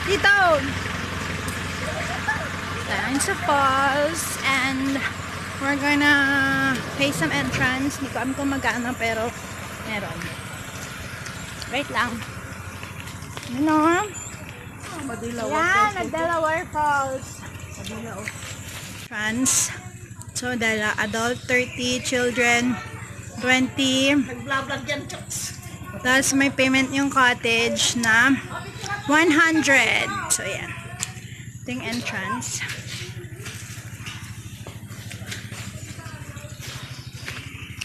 Dito! Down sa falls and we're gonna pay some entrance. Hindi ko alam kung magkano pero meron. Wait lang. Ano? Maddela Yan, Maddela waterfalls. Maddela, oh. Trans. So, dala, adult 30, children 20. Nag-vlog dyan, chocks. Tapos may payment yung cottage na 100. So, yan. Ito yung entrance.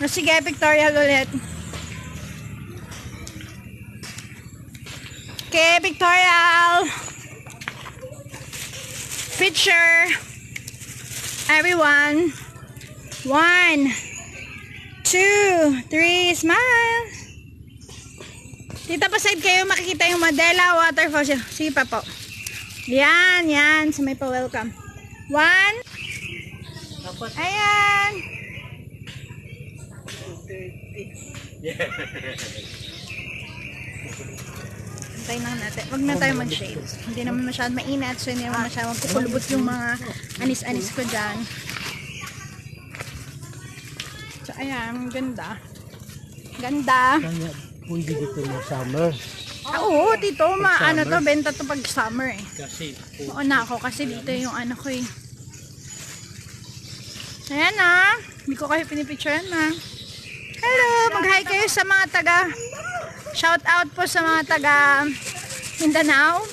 O, sige, pictorial ulit. Okay, pictorial. Picture. Everyone. 1, 2, 3, smile. Dito pa side kayo makikita yung Maddela waterfalls. Sige pa po. Yan, yan. So may pa-welcome. 1. Ayan. Antay lang natin. Huwag na tayo mag-shade. Hindi naman masyadong mainit. So hindi naman masyadong kupulubot yung mga anis-anis ko dyan. So ayan, ganda. Ganda. Kaya pwede dito na summer. Oo, dito. Ano to, benta to pag summer eh. Kasi Oo na ako kasi dito yung ano ko eh. Ayan na. Hindi ko kayo pinipicturean na. Hello! Mag-hi kayo sa mga taga. Shout out po sa mga taga Mindanao.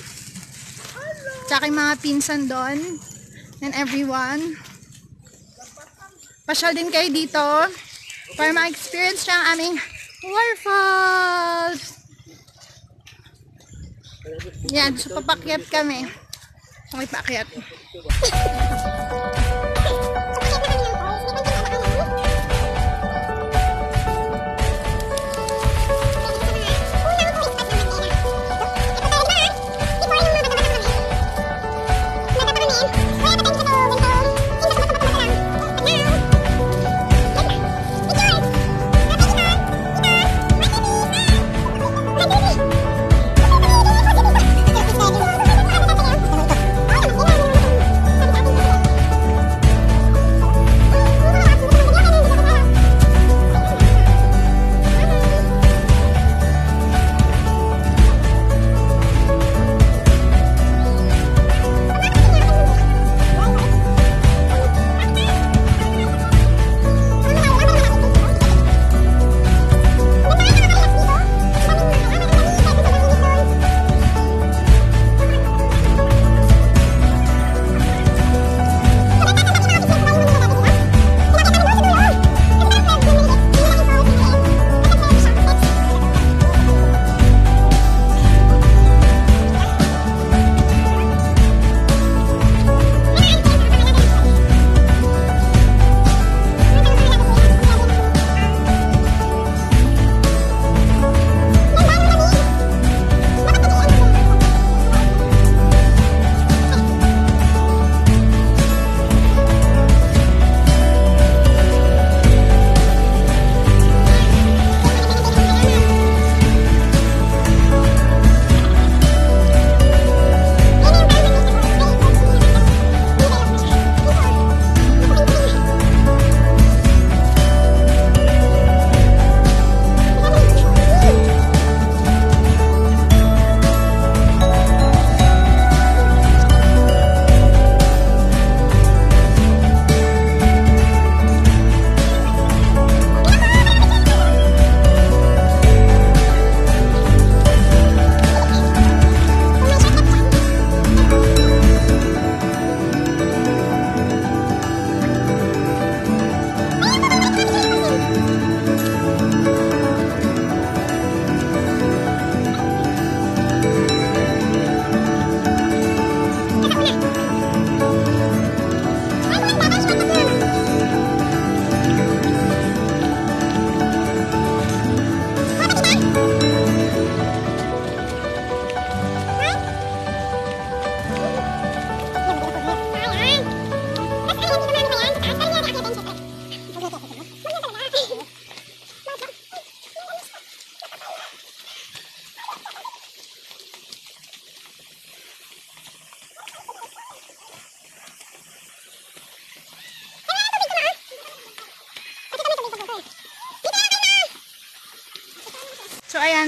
Sa aking mga pinsan doon. And everyone. Pasyal din kayo dito para ma-experience siya ang aming waterfalls. Yan, so papakyat kami. Okay, pakyat.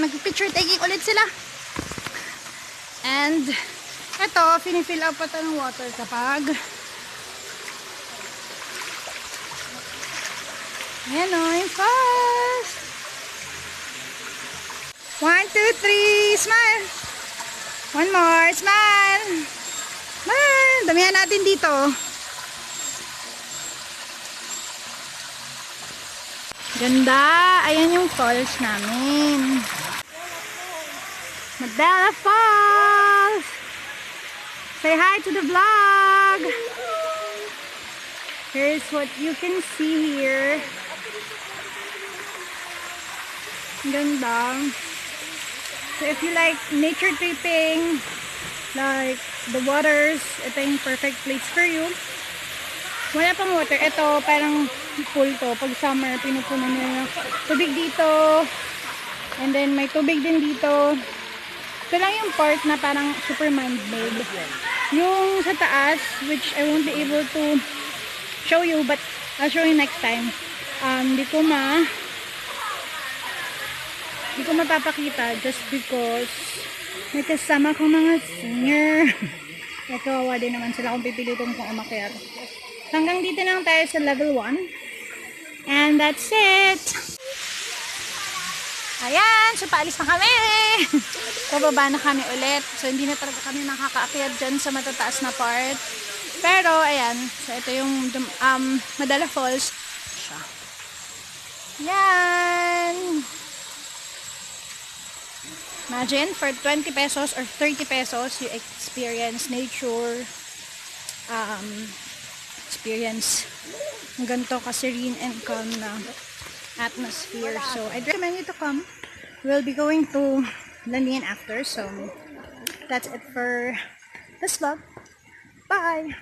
mag-picture taking ulit sila. And ito, finifill up pa ito ng water kapag ayan o, yung falls. 1, 2, 3, smile. One more, smile. Smile. Damihan natin dito. Ganda. Ayan yung falls namin. Maddela Falls. Say hi to the vlog. Here's what you can see here. Ganda. So if you like nature tripping, like the waters, ito yung perfect place for you. Wala pang water. Ito parang pool to. Pag summer, pinupuno nyo yung tubig dito. And then may tubig din dito. Ito lang yung part na parang super man-made. Yung sa taas, which I won't be able to show you, but I'll show you next time. Di ko mapapakita just because may kasama kong mga senior. Kaya kawawa din naman sila kung pipilitin kong umakyat. Hanggang dito lang tayo sa level 1. And that's it. Ayan, so paalis na kami. Pababa na kami ulit. So hindi na talaga kami nakakaakyat dyan sa matataas na part. Pero ayan, so ito yung Maddela Falls. Yan. Imagine, for 20 pesos or 30 pesos, you experience nature, experience ganito ka-serene and calm na atmosphere. So, I'd recommend you to come. We'll be going to Landian after. So, that's it for this vlog. Bye!